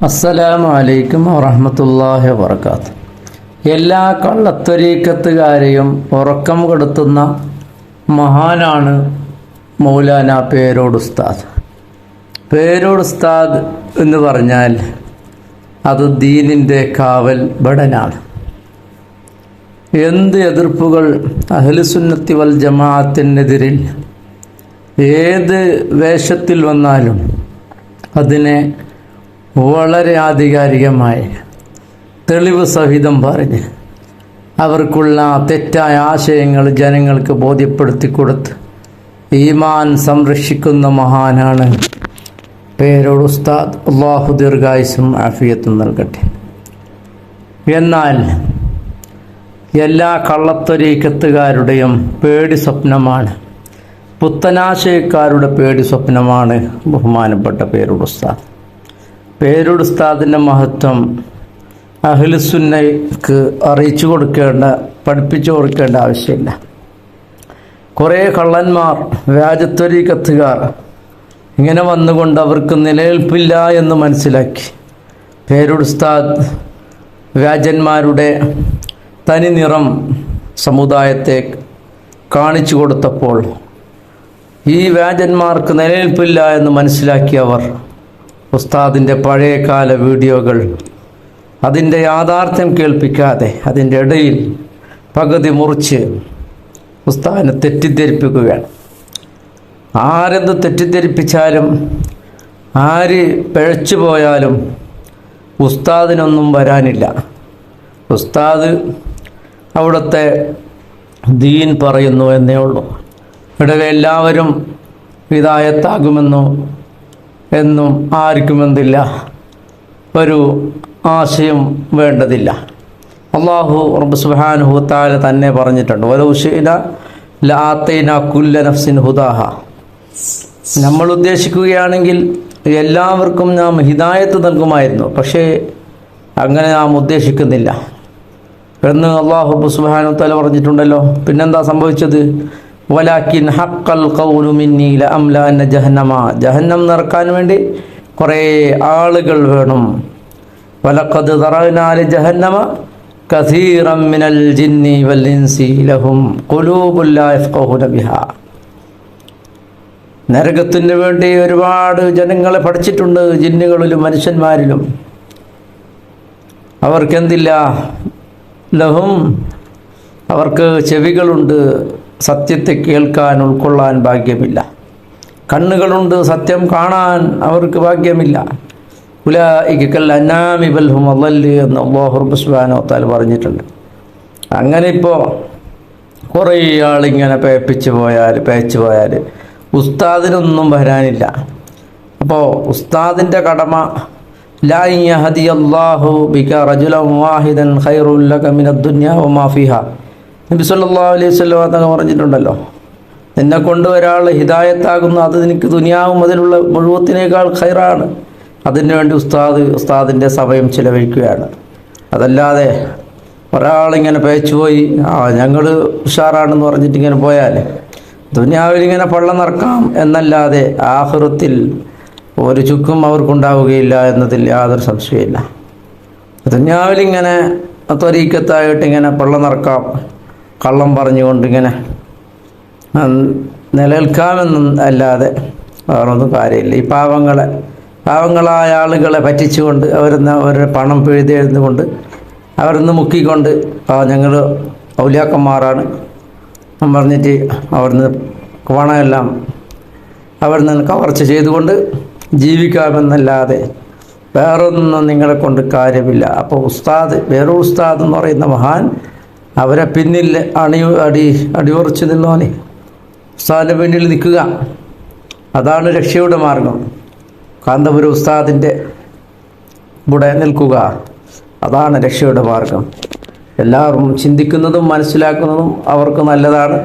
അസ്സലാമു അലൈക്കും വറഹ്മത്തുള്ളാഹി വബറകാതുഹു. എല്ലാ കള്ളത്വരീക്കത്തുകാരെയും ഉറക്കം കെടുത്തുന്ന മഹാനാണ് മൗലാന പേരോട് ഉസ്താദ്. പേരോട് ഉസ്താദ് എന്ന് പറഞ്ഞാൽ അത് ദീനിൻ്റെ കാവൽ ഭടനാണ്. എന്ത് എതിർപ്പുകൾ അഹ്ലുസുന്നത്തി വൽ ജമാഅത്തിനെതിരിൽ ഏത് വേഷത്തിൽ വന്നാലും അതിനെ വളരെ ആധികാരികമായി തെളിവ് സഹിതം പറഞ്ഞ് അവർക്കുള്ള തെറ്റായ ആശയങ്ങൾ ജനങ്ങൾക്ക് ബോധ്യപ്പെടുത്തി കൊടുത്ത് ഈമാൻ സംരക്ഷിക്കുന്ന മഹാനാണ് പേരോട് ഉസ്താദ്. അല്ലാഹു ദീർഘായുസ്സും ആഫിയത്തും നൽകട്ടെ. എന്നാൽ എല്ലാ കള്ളത്വരീക്കത്തുകാരുടെയും പേടി സ്വപ്നമാണ്, പുത്തനാശയക്കാരുടെ പേടി സ്വപ്നമാണ് ബഹുമാനപ്പെട്ട പേരോട് ഉസ്താദ്. പേരോട് ഉസ്താദിൻ്റെ മഹത്വം അഹ്ലുസുന്നയ്ക്ക് അറിയിച്ചു കൊടുക്കേണ്ട, പഠിപ്പിച്ചു കൊടുക്കേണ്ട ആവശ്യമില്ല. കുറേ കള്ളന്മാർ, വ്യാജത്വരീക്കത്തുകാർ ഇങ്ങനെ വന്നുകൊണ്ട് അവർക്ക് നിലനിൽപ്പില്ല എന്ന് മനസ്സിലാക്കി പേരോട് ഉസ്താദ് വ്യാജന്മാരുടെ തനി നിറം സമുദായത്തെ കാണിച്ചു കൊടുത്തപ്പോൾ ഈ വ്യാജന്മാർക്ക് നിലനിൽപ്പില്ല എന്ന് മനസ്സിലാക്കിയവർ ഉസ്താദിൻ്റെ പഴയകാല വീഡിയോകൾ അതിൻ്റെ യാഥാർത്ഥ്യം കേൾപ്പിക്കാതെ അതിൻ്റെ ഇടയിൽ പകുതി മുറിച്ച് ഉസ്താദിനെ തെറ്റിദ്ധരിപ്പിക്കുകയാണ്. ആരെന്ത് തെറ്റിദ്ധരിപ്പിച്ചാലും ആര് പിഴച്ചു പോയാലും ഉസ്താദിനൊന്നും വരാനില്ല. ഉസ്താദ് അവിടുത്തെ ദീൻ പറയുന്നു എന്നേ ഉള്ളൂ. ഇവിടെ എല്ലാവരും ഹിദായത്താകുമെന്നോ എന്നും ആർക്കും എന്തില്ല, ഒരു ആശയം വേണ്ടതില്ല. അല്ലാഹു റബ്ബ് സുബ്ഹാനഹു വ തആല തന്നെ പറഞ്ഞിട്ടുണ്ട്, വലൗ ശിഅനാ ലആതൈനാ കുല്ല നഫ്സിൻ ഹുദാഹ. നമ്മൾ ഉദ്ദേശിക്കുകയാണെങ്കിൽ എല്ലാവർക്കും നാം ഹിദായത്ത് നൽകുമായിരുന്നു, പക്ഷേ അങ്ങനെ നാം ഉദ്ദേശിക്കുന്നില്ല എന്ന് അല്ലാഹു റബ്ബ് സുബ്ഹാനഹു വ തആല പറഞ്ഞിട്ടുണ്ടല്ലോ. പിന്നെന്താ സംഭവിച്ചത്? വലാക്കിൻ ഹഖൽ ഖൗലു മിന്നി ലഅംലഅന്ന ജഹന്നമ. ജഹന്നം നിറക്കാൻ വേണ്ടി കുറേ ആളുകൾ വേണം. വലഖദ് ദറഅനാ ലിജഹന്നമ കസീറൻ മിനൽ ജിന്നി വൽ ഇൻസി ലഹും ഖുലൂബുൻ ലാ യഫ്ഖഹൂന ബിഹാ. നരകത്തിന് വേണ്ടി ഒരുപാട് ജനങ്ങളെ പഠിച്ചിട്ടുണ്ട്, ജിന്നുകളിലും മനുഷ്യന്മാരിലും. അവർക്കെന്തില്ല? ലഹും, അവർക്ക് ചെവികളുണ്ട്, സത്യത്തെ കേൾക്കാൻ ഉൾക്കൊള്ളാൻ ഭാഗ്യമില്ല. കണ്ണുകളുണ്ട്, സത്യം കാണാൻ അവർക്ക് ഭാഗ്യമില്ല. ഉലൈക കൽ അനാമി ബൽ ഹും അളൽ എന്ന് അല്ലാഹു റബ്ബ് സുബ്ഹാനഹു വ തആല പറഞ്ഞിട്ടുണ്ട്. അങ്ങനെ ഇപ്പോൾ കുറേ ആളിങ്ങനെ പേച്ചു പോയാൽ ഉസ്താദിനൊന്നും വരാനില്ല. അപ്പോൾ ഉസ്താദിൻ്റെ കടമ ലാ യഹദിയല്ലാഹു ബിക റജുലൻ വാഹിദൻ ഖൈറുൽ ലക മിനദ് ദുനിയ വമാ ഫിഹാ. നബി സല്ലല്ലാഹു അലൈഹി വസല്ലം തങ്ങൾ പറഞ്ഞിട്ടുണ്ടല്ലോ, നിന്നെ കൊണ്ട് ഒരാൾ ഹിദായത്താകുന്നു, അത് നിനക്ക് ദുനിയാവും അതിലുള്ള മുഴുവത്തിനേക്കാൾ ഖൈറാണ്. അതിനു വേണ്ടി ഉസ്താദിൻ്റെ സമയം ചിലവഴിക്കുകയാണ്. അതല്ലാതെ ഒരാളിങ്ങനെ പേച്ചുപോയി ഞങ്ങൾ ഉഷാറാണെന്ന് പറഞ്ഞിട്ട് ഇങ്ങനെ പോയാൽ ദുനിയാവിലിങ്ങനെ പള്ളം നിറക്കാം എന്നല്ലാതെ ആഖിറത്തിൽ ഒരു ചുക്കും അവർക്കുണ്ടാവുകയില്ല എന്നതിൽ യാതൊരു സംശയമില്ല. ദുനിയാവിലിങ്ങനെ ത്വരീക്കത്തായിട്ട് ഇങ്ങനെ പള്ളം നിറക്കാം, കള്ളം പറഞ്ഞുകൊണ്ടിങ്ങനെ നിലനിൽക്കാമെന്നും അല്ലാതെ വേറൊന്നും കാര്യമില്ല. ഈ പാവങ്ങളായ ആളുകളെ പറ്റിച്ചുകൊണ്ട് അവരുടെ പണം പിഴുതെഴുന്നുകൊണ്ട് അവരിന്ന് മുക്കിക്കൊണ്ട് ഞങ്ങൾ ഔലിയാക്കന്മാരാണ് പറഞ്ഞിട്ട് അവിടുന്ന് പണമെല്ലാം അവിടുന്ന് കവർച്ച ചെയ്തുകൊണ്ട് ജീവിക്കാമെന്നല്ലാതെ വേറൊന്നും നിങ്ങളെ കൊണ്ട് കാര്യമില്ല. അപ്പോൾ പേരോട് ഉസ്താദ് എന്ന് പറയുന്ന മഹാൻ, അവരെ പിന്നിൽ അടിയുറച്ച് നിന്നോനെ ഉസ്താദിൻ്റെ പിന്നിൽ നിൽക്കുക, അതാണ് രക്ഷയുടെ മാർഗം. കാന്തപുരം ഉസ്താദിൻ്റെ കൂടെ നിൽക്കുക, അതാണ് രക്ഷയുടെ മാർഗം. എല്ലാവരും ചിന്തിക്കുന്നതും മനസ്സിലാക്കുന്നതും അവർക്ക് നല്ലതാണ്.